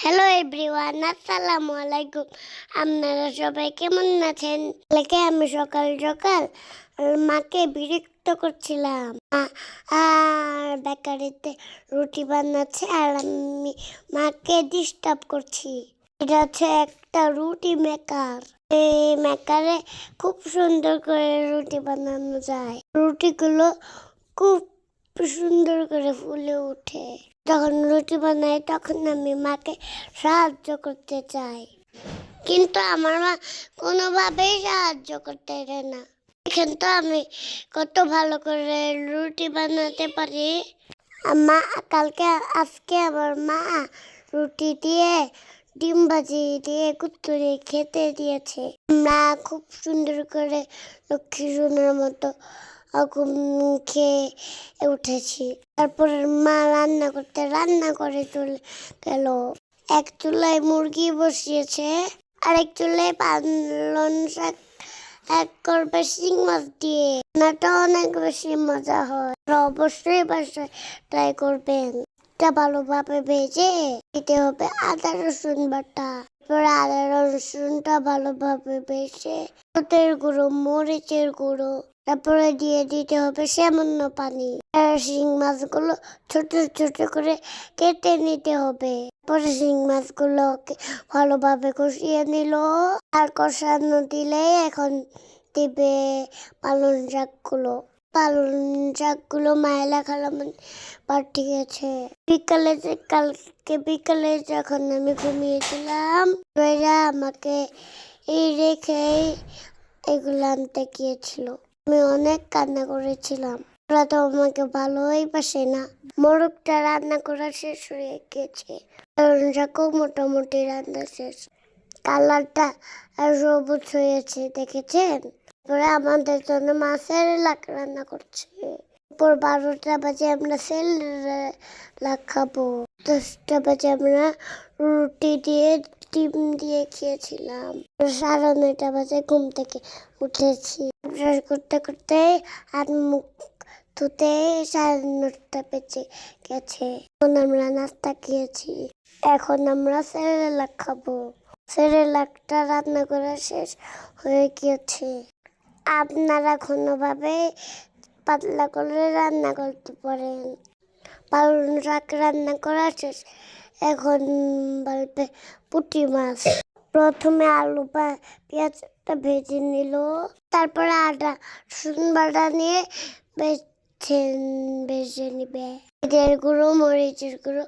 Hello everyone, আসসালামু আলাইকুম। আপনারা সবাই কেমন আছেন? আমি সকাল সকাল মাকে বিরক্ত করছিলাম। আর বেকারিতে রুটি বানাচ্ছে আর আমি মাকে ডিস্টার্ব করছি। এটা হচ্ছে একটা রুটি মেকার। এই মেকারে খুব সুন্দর করে রুটি বানানো যায়। রুটিগুলো খুব সুন্দর করে ফুলে ওঠে। যখন রুটি বানাই তখন আমি মাকে সাহায্য করতে চাই, কিন্তু আমার মা কোনোভাবেই সাহায্য করতে দেয় না। কিন্তু আমি কত ভালো করে রুটি বানাতে পারি। মা আজকে আমার মা রুটি দিয়ে ডিম ভাজি দিয়ে কুত্তুরি খেতে দিয়েছে। আমরা খুব সুন্দর করে লক্ষ্মী সোনার মতো খেয়ে উঠেছি। তারপর মা রান্না করে চলে গেল। এক চুলায় মুরগি বসিয়েছে, আরেক চুলায় পালং শাক করবে শিং মাছ দিয়ে। রান্নাটা অনেক বেশি মজা হয়। অবশ্যই বাসায় ট্রাই করবেন। এটা ভালোভাবে ভেজে দিতে হবে আদা রসুন বাটা। আদা রসুনটা ভালোভাবে ভেজে হলুদের গুঁড়ো, মরিচের গুঁড়ো, তারপরে দিয়ে দিতে হবে সামান্য পানি। আর শিং মাছগুলো ছোট ছোট করে কেটে নিতে হবে। পরে শিং মাছগুলোকে ভালোভাবে কষিয়ে নিল। আর কষানো দিলে এখন দিবে পালং শাকগুলো মায়েলা খালাম পাঠিয়ে গেছে। কালকে বিকালে যখন আমি ঘুমিয়েছিলাম, আমাকে রেখে এগুলো আনতে গিয়েছিল। আমি অনেক কান্না করেছিলাম। ওরা তো আমাকে ভালোই বাসে না। মোরগটা রান্না করা শেষ হয়ে গেছে। খুব মোটামুটি রান্না শেষ। কালারটা আর সবুজ হয়েছে, দেখেছেন? তারপরে আমাদের জন্য মাছের রান্না করছে। 12টা বাজে আমরা খাবো। 10টা বাজে আমরা রুটি দিয়ে ডিম দিয়ে খেয়েছিলাম। 9:30 বাজে ঘুম থেকে উঠেছি। করতে করতে হাত মুখ ধুতে 9:30 বেজে গেছে। এখন আমরা নাস্তা খেয়েছি। এখন আমরা সেরেলাক খাবো। সেরেলাকটা রান্না করা শেষ হয়ে গিয়েছে। আপনারা কোনোভাবে পাতলা করে রান্না করতে পারেন। পালং শাক রান্না করা শেষ। এখন বলবে পুঁটি মাছ। প্রথমে আলু বা পেঁয়াজটা ভেজে নিল, তারপরে আদা রসুন বাটা নিয়ে ভেজে নিবে। গুঁড়ো, মরিচের গুঁড়ো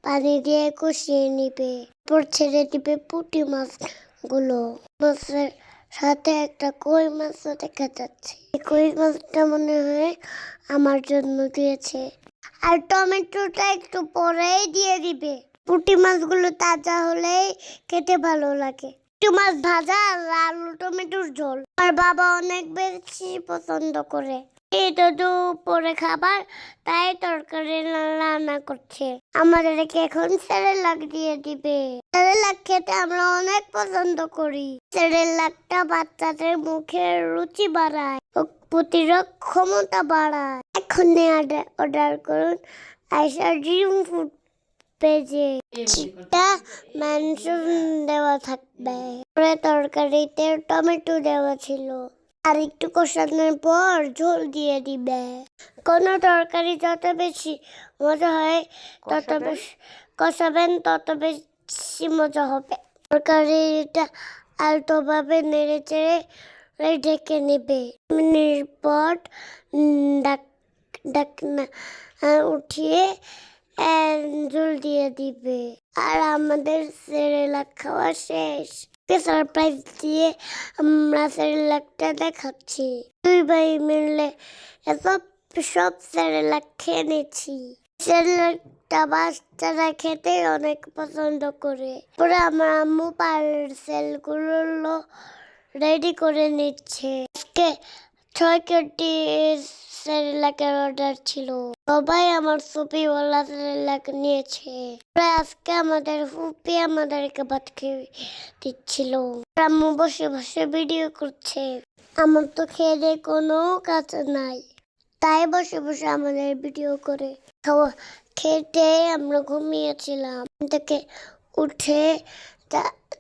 পানি দিয়ে কষিয়ে নিবে। তারপর ছেড়ে দিবে পুঁটি মাছগুলো। মাছের সাথে একটা কই মাছও দেখা যাচ্ছে। কই মাছটা মনে হয় আমার জন্য দিয়েছে। আর টমেটোটা একটু পরেই দিয়ে দিবে। পুঁটি মাছগুলো তাজা হলেই খেতে ভালো লাগে। পুঁটি মাছ ভাজা আর আলু টমেটোর ঝোল আমার বাবা অনেক বেশি পছন্দ করে। এটা তো পরে খাবার, তাই তরকারি রান্না করছে। আমাদেরকে এখন সেরেলাক দিয়ে দিবে। সেরেলাক খেতে আমরা অনেক পছন্দ করি। সেরেলাকটা বাচ্চাদের মুখের রুচি বাড়ায়, প্রতিরোধ ক্ষমতা বাড়ায়। এখনই অর্ডার করুন আয়শা ড্রিম ফুড পেজে। চিটা মাংস দেওয়া থাকবে। তরকারিতে টমেটো দেওয়া ছিল। আর একটু কষানোর পর ঝোল দিয়ে দিবে। কোনো তরকারি যত বেশি মজা হয় কষাবেন তত বেশি মজা হবে। তরকারিটা আলতোভাবে নেড়ে চেড়ে ঢেকে নেবে। মিনিট পর ঢাকনা উঠিয়ে ঝোল দিয়ে দিবে। আর আমাদের সেরেলাক খাওয়া শেষ। সারপ্রাইজ দিয়ে আমরা সেরেলাকটা দেখাচ্ছি। 2 ভাই মিলে সব সেরেলাক খেয়ে নিচ্ছি। সেরেলাকটা বাচ্চারা খেতে অনেক পছন্দ করে। পরে আমার আম্মু পার্সেলগুলো রেডি করে নিচ্ছে। আজকে 6 কেজি সেরেলাকের অর্ডার ছিল। সবাই আমার ফুপিওয়ালা সেরেলাক নিয়েছে। আজকে আমাদের ফুপি আমাদেরকে ভাত খেয়ে দিচ্ছিল। আম্মু বসে বসে ভিডিও করছে। আমার তো খেয়ে কোনো কাজ নাই, তাই বসে বসে আমাদের ভিডিও করে খেতে আমরা ঘুমিয়েছিলাম। থেকে উঠে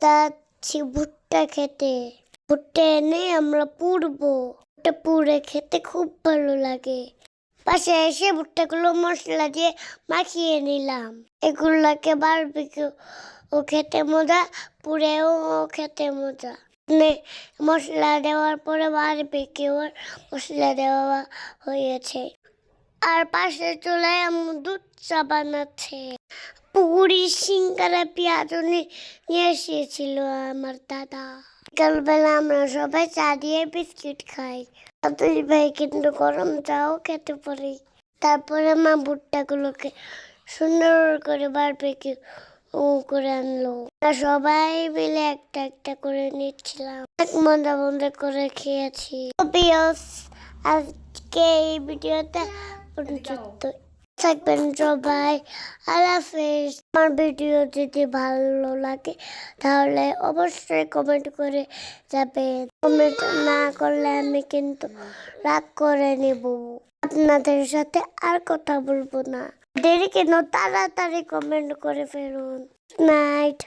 যাচ্ছি ভুট্টা খেতে। ভুট্টা এনে আমরা পুড়বো। ভুট্টা পুড়ে খেতে খুব ভালো লাগে। পাশে এসে ভুট্টাগুলো মশলা দিয়ে মাখিয়ে নিলাম। এগুলাকে বারবিকিউ ও খেতে মজা, পুড়েও খেতে মজা। মশলা দেওয়ার পরে বারবিকিউ মশলা দেওয়া হয়েছে। আর পাশে চুলায় দুধ চা বানাচ্ছে। পুরি, সিঙ্গারা, পেঁয়াজ নিয়ে এসেছিল আমার দাদা। বিকালবেলা আমরা সবাই চা দিয়ে বিস্কিট খাই। দুই ভাই কিন্তু গরম চাও খেতে পারি। তারপরে মা ভুট্টাগুলোকে সুন্দর করে বারবিকিউ করে আনলো। সবাই মিলে একটা একটা করে নিচ্ছিলাম। এক মজা মজা করে খেয়েছি। আজকে এই ভিডিওটা পর্যন্ত থাকবেন সবাই। আল্লাহ হাফেজ। আমার ভিডিও যদি ভালো লাগে তাহলে অবশ্যই কমেন্ট করে যাবেন। কমেন্ট না করলে আমি কিন্তু রাগ করে নেব। আপনাদের সাথে আর কথা বলবো না। দেরি কেন, তাড়াতাড়ি কমেন্ট করে ফেলুন। নাইট।